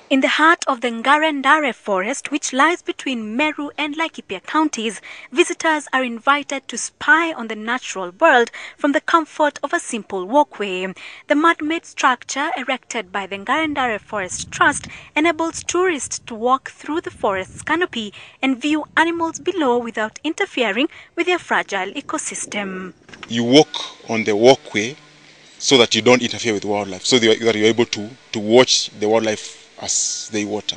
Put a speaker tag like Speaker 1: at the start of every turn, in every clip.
Speaker 1: In the heart of the Ngare Ndare forest, which lies between Meru and Laikipia counties, visitors are invited to spy on the natural world from the comfort of a simple walkway. The mud-made structure erected by the Ngare Ndare Forest Trust enables tourists to walk through the forest's canopy and view animals below without interfering with their fragile ecosystem.
Speaker 2: You walk on the walkway so that you don't interfere with wildlife, so that you're able to watch the wildlife as they water.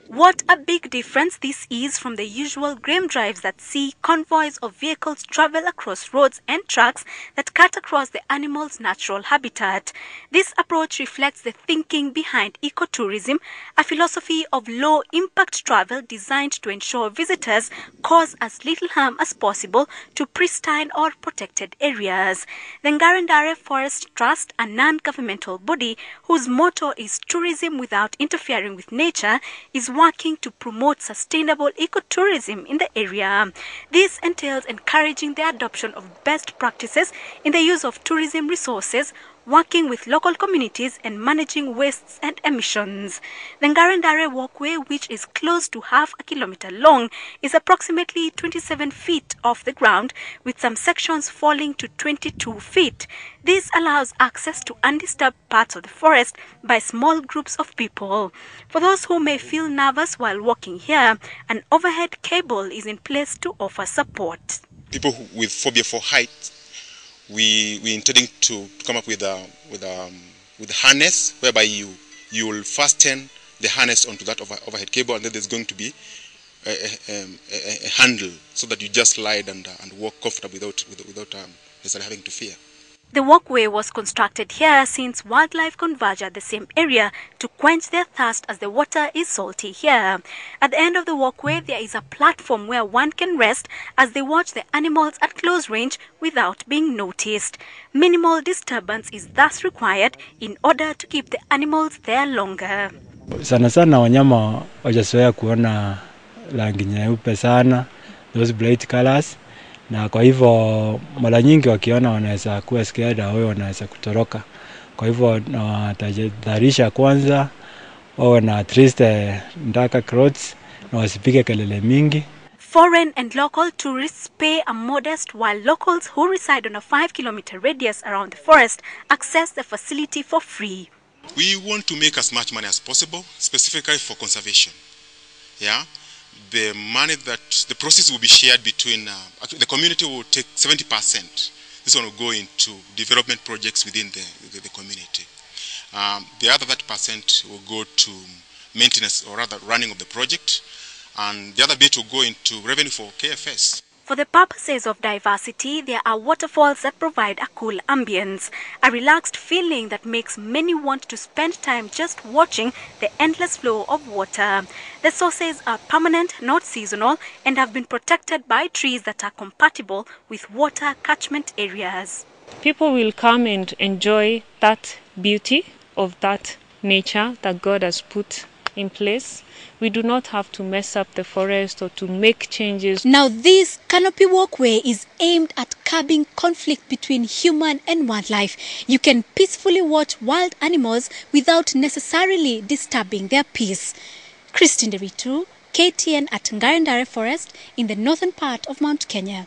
Speaker 1: What a big difference this is from the usual grain drives that see convoys of vehicles travel across roads and tracks that cut across the animals' natural habitat. This approach reflects the thinking behind ecotourism, a philosophy of low-impact travel designed to ensure visitors cause as little harm as possible to pristine or protected areas. The Ngare Ndare Forest Trust, a non-governmental body whose motto is tourism without interfering with nature, is working to promote sustainable ecotourism in the area. This entails encouraging the adoption of best practices in the use of tourism resources, working with local communities and managing wastes and emissions. The Ngare Ndare walkway, which is close to half a kilometer long, is approximately 27 feet off the ground, with some sections falling to 22 feet. This allows access to undisturbed parts of the forest by small groups of people. For those who may feel nervous while walking here, an overhead cable is in place to offer support.
Speaker 2: People with phobia for height, we intending to come up with a harness whereby you will fasten the harness onto that overhead cable, and then there's going to be a handle so that you just slide and walk comfortably without necessarily having to fear.
Speaker 1: The walkway was constructed here since wildlife converge at the same area to quench their thirst as the water is salty here. At the end of the walkway, there is a platform where one can rest as they watch the animals at close range without being noticed. Minimal disturbance is thus required in order to keep the animals there longer.
Speaker 3: Sana sana wanyama wajazoea kuona rangi nyeupe sana, those bright colors. Na kwa hivyo mara nyingi wakiona wanaweza kuwa scared au wanaweza kutoroka. Kwa hivyo watahadharisha kwanza, wawe na at least dark clothes na wasipige kelele mingi.
Speaker 1: Foreign and local tourists pay a modest, while locals who reside on a 5-kilometer radius around the forest access the facility for free.
Speaker 2: We want to make as much money as possible, specifically for conservation. Yeah. The money the proceeds will be shared between, the community will take 70%. This one will go into development projects within the community. The other 30% will go to maintenance, or rather running of the project, and the other bit will go into revenue for KFS.
Speaker 1: For the purposes of diversity, there are waterfalls that provide a cool ambience, a relaxed feeling that makes many want to spend time just watching the endless flow of water. The sources are permanent, not seasonal, and have been protected by trees that are compatible with water catchment areas.
Speaker 4: People will come and enjoy that beauty of that nature that God has put in place. We do not have to mess up the forest or to make changes.
Speaker 1: Now, this canopy walkway is aimed at curbing conflict between human and wildlife. You can peacefully watch wild animals without necessarily disturbing their peace. Christine Deritu, KTN at Ngare Ndare Forest in the northern part of Mount Kenya.